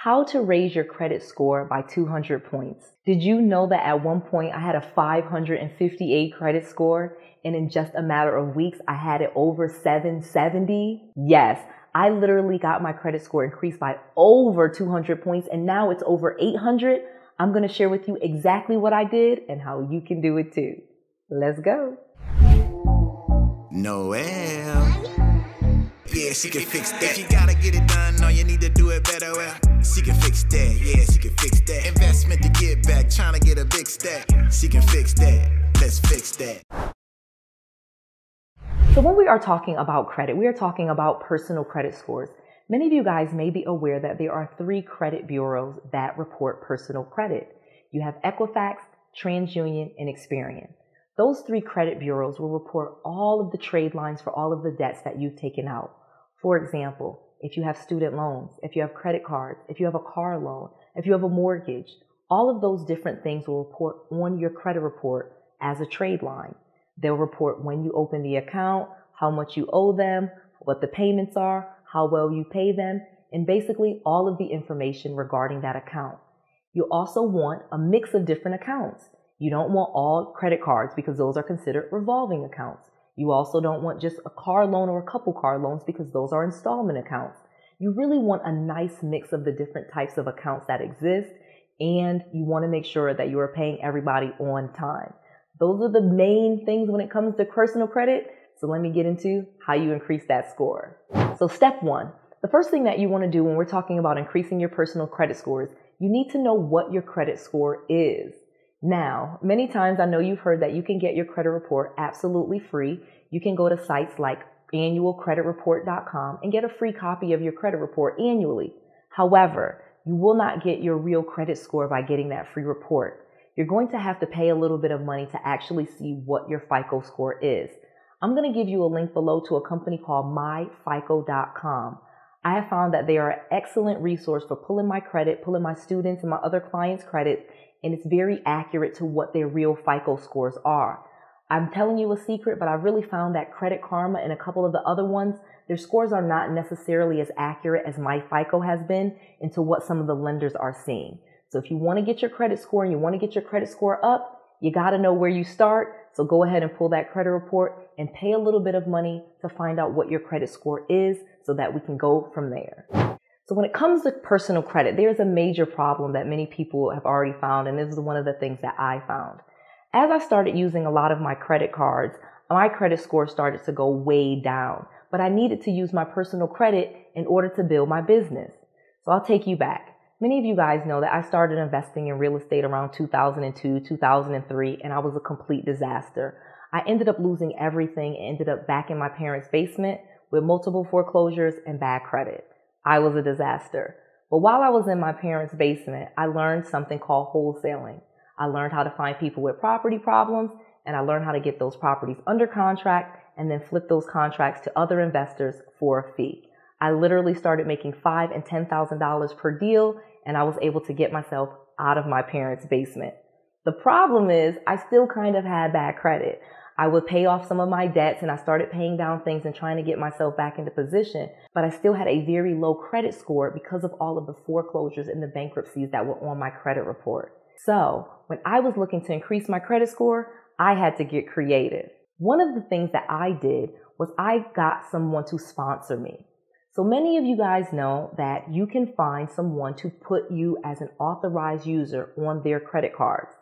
How to raise your credit score by 200 points. Did you know that at one point I had a 558 credit score and in just a matter of weeks I had it over 770? Yes, I literally got my credit score increased by over 200 points and now it's over 800. I'm going to share with you exactly what I did and how you can do it too. Let's go. Noel. Yeah, she can fix that. If you gotta get it done, all you need to do it better. Well, she can fix that. Yeah, she can fix that. Investment to get back, trying to get a big stack. She can fix that. Let's fix that. So when we are talking about credit, we are talking about personal credit scores. Many of you guys may be aware that there are 3 credit bureaus that report personal credit. You have Equifax, TransUnion, and Experian. Those 3 credit bureaus will report all of the trade lines for all of the debts that you've taken out. For example, if you have student loans, if you have credit cards, if you have a car loan, if you have a mortgage, all of those different things will report on your credit report as a trade line. They'll report when you open the account, how much you owe them, what the payments are, how well you pay them, and basically all of the information regarding that account. You also want a mix of different accounts. You don't want all credit cards because those are considered revolving accounts. You also don't want just a car loan or a couple car loans because those are installment accounts. You really want a nice mix of the different types of accounts that exist, and you want to make sure that you are paying everybody on time. Those are the main things when it comes to personal credit. So let me get into how you increase that score. So step 1, the first thing that you want to do when we're talking about increasing your personal credit scores, you need to know what your credit score is. Now, many times I know you've heard that you can get your credit report absolutely free. You can go to sites like annualcreditreport.com and get a free copy of your credit report annually. However, you will not get your real credit score by getting that free report. You're going to have to pay a little bit of money to actually see what your FICO score is. I'm going to give you a link below to a company called myfico.com. I have found that they are an excellent resource for pulling my credit, pulling my students and my other clients' credit, and it's very accurate to what their real FICO scores are. I'm telling you a secret, but I really found that Credit Karma and a couple of the other ones, their scores are not necessarily as accurate as my FICO has been into what some of the lenders are seeing. So if you want to get your credit score and you want to get your credit score up, you got to know where you start. So go ahead and pull that credit report and pay a little bit of money to find out what your credit score is so that we can go from there. So when it comes to personal credit, there's a major problem that many people have already found, and this is one of the things that I found. As I started using a lot of my credit cards, my credit score started to go way down, but I needed to use my personal credit in order to build my business. So I'll take you back. Many of you guys know that I started investing in real estate around 2002, 2003, and I was a complete disaster. I ended up losing everything and ended up back in my parents' basement with multiple foreclosures and bad credit. I was a disaster. But while I was in my parents' basement, I learned something called wholesaling. I learned how to find people with property problems, and I learned how to get those properties under contract and then flip those contracts to other investors for a fee. I literally started making $5,000 and $10,000 per deal, and I was able to get myself out of my parents' basement. The problem is I still kind of had bad credit. I would pay off some of my debts and I started paying down things and trying to get myself back into position, but I still had a very low credit score because of all of the foreclosures and the bankruptcies that were on my credit report. So when I was looking to increase my credit score, I had to get creative. One of the things that I did was I got someone to sponsor me. So many of you guys know that you can find someone to put you as an authorized user on their credit cards.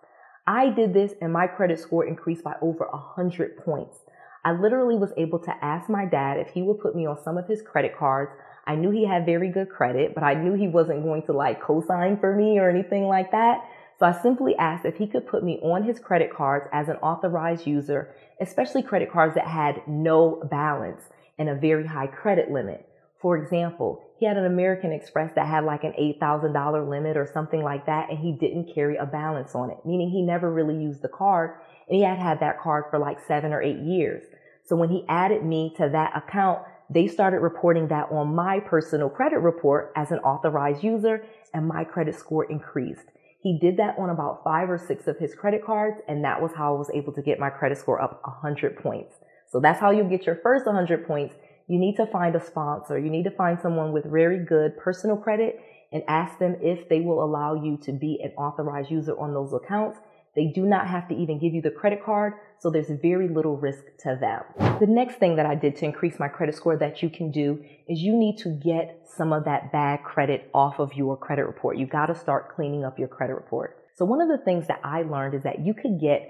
I did this and my credit score increased by over 100 points. I literally was able to ask my dad if he would put me on some of his credit cards. I knew he had very good credit, but I knew he wasn't going to co-sign for me or anything like that. So I simply asked if he could put me on his credit cards as an authorized user, especially credit cards that had no balance and a very high credit limit. For example, he had an American Express that had an $8,000 limit or something like that, and he didn't carry a balance on it, meaning he never really used the card, and he had had that card for 7 or 8 years. So when he added me to that account, they started reporting that on my personal credit report as an authorized user, and my credit score increased. He did that on about 5 or 6 of his credit cards, and that was how I was able to get my credit score up 100 points. So that's how you get your first 100 points. You need to find a sponsor. You need to find someone with very good personal credit, and ask them if they will allow you to be an authorized user on those accounts. They do not have to even give you the credit card, so there's very little risk to them. The next thing that I did to increase my credit score that you can do is you need to get some of that bad credit off of your credit report. You got to start cleaning up your credit report. So one of the things that I learned is that you could get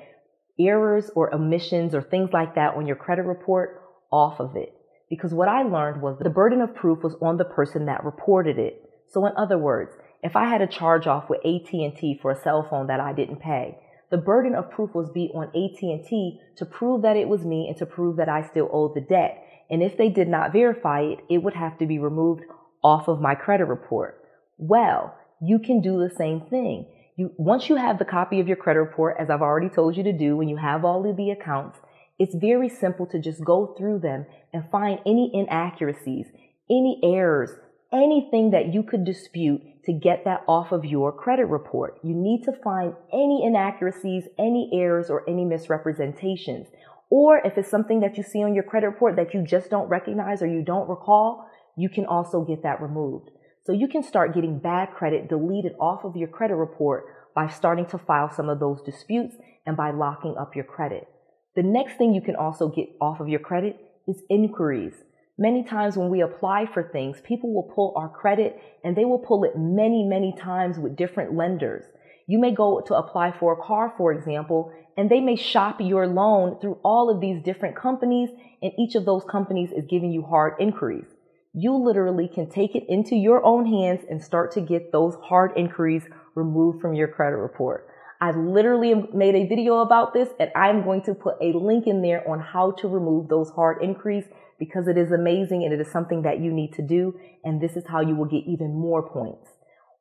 errors or omissions or things like that on your credit report off of it. Because what I learned was the burden of proof was on the person that reported it. So in other words, if I had a charge off with AT&T for a cell phone that I didn't pay, the burden of proof was be on AT&T to prove that it was me and to prove that I still owed the debt. And if they did not verify it, it would have to be removed off of my credit report. Well, you can do the same thing. Once you have the copy of your credit report, as I've already told you to do, when you have all of the accounts, it's very simple to just go through them and find any inaccuracies, any errors, anything that you could dispute to get that off of your credit report. You need to find any inaccuracies, any errors, or any misrepresentations. Or if it's something that you see on your credit report that you just don't recognize or you don't recall, you can also get that removed. So you can start getting bad credit deleted off of your credit report by starting to file some of those disputes and by locking up your credit. The next thing you can also get off of your credit is inquiries. Many times when we apply for things, people will pull our credit and they will pull it many times with different lenders. You may go to apply for a car, for example, and they may shop your loan through all of these different companies, and each of those companies is giving you hard inquiries. You literally can take it into your own hands and start to get those hard inquiries removed from your credit report. I literally made a video about this, and I'm going to put a link in there on how to remove those hard inquiries, because it is amazing and it is something that you need to do, and this is how you will get even more points.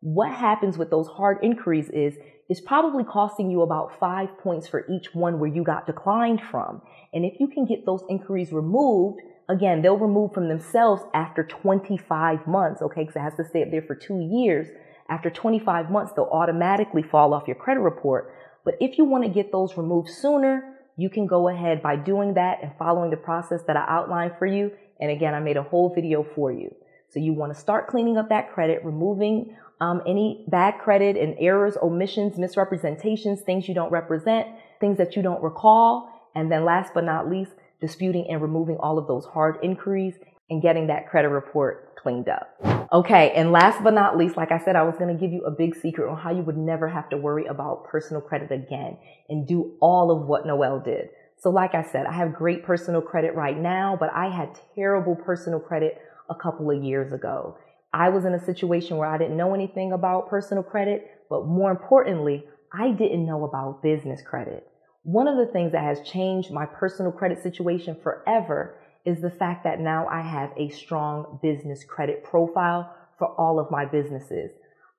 What happens with those hard inquiries is it's probably costing you about 5 points for each one where you got declined from. And if you can get those inquiries removed, again, they'll remove from themselves after 25 months, okay, because it has to stay up there for 2 years. After 25 months, they'll automatically fall off your credit report. But if you want to get those removed sooner, you can go ahead by doing that and following the process that I outlined for you. And again, I made a whole video for you. So you want to start cleaning up that credit, removing any bad credit and errors, omissions, misrepresentations, things you don't represent, things that you don't recall. And then last but not least, disputing and removing all of those hard inquiries and getting that credit report cleaned up. Okay, and last but not least, like I said, I was going to give you a big secret on how you would never have to worry about personal credit again and do all of what Noelle did. So like I said, I have great personal credit right now, but I had terrible personal credit a couple of years ago. I was in a situation where I didn't know anything about personal credit, but more importantly, I didn't know about business credit. One of the things that has changed my personal credit situation forever is the fact that now I have a strong business credit profile for all of my businesses.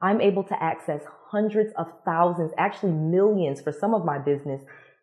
I'm able to access hundreds of thousands, actually millions for some of my business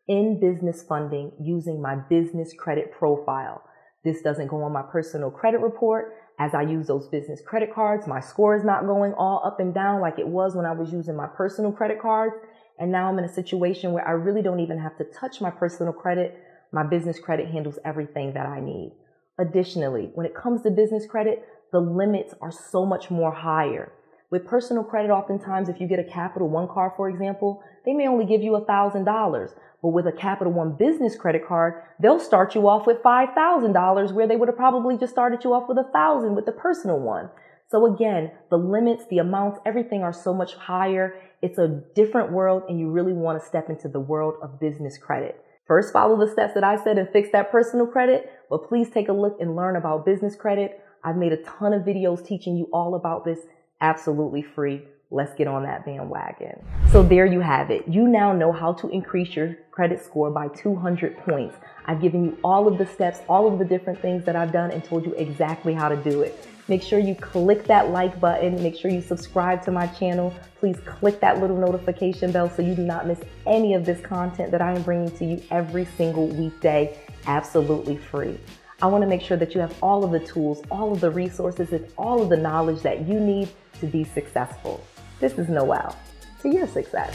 in business funding using my business credit profile. This doesn't go on my personal credit report. As I use those business credit cards, my score is not going all up and down like it was when I was using my personal credit cards. And now I'm in a situation where I really don't even have to touch my personal credit. My business credit handles everything that I need. Additionally, when it comes to business credit, the limits are so much more higher. With personal credit, oftentimes, if you get a Capital One card, for example, they may only give you $1,000. But with a Capital One business credit card, they'll start you off with $5,000 where they would have probably just started you off with $1,000 with the personal one. So again, the limits, the amounts, everything are so much higher. It's a different world, and you really want to step into the world of business credit. First, follow the steps that I said and fix that personal credit, but please take a look and learn about business credit. I've made a ton of videos teaching you all about this absolutely free. Let's get on that bandwagon. So there you have it. You now know how to increase your credit score by 200 points. I've given you all of the steps, all of the different things that I've done, and told you exactly how to do it. Make sure you click that like button. Make sure you subscribe to my channel. Please click that little notification bell so you do not miss any of this content that I am bringing to you every single weekday, absolutely free. I want to make sure that you have all of the tools, all of the resources, and all of the knowledge that you need to be successful. This is Noelle, to your success.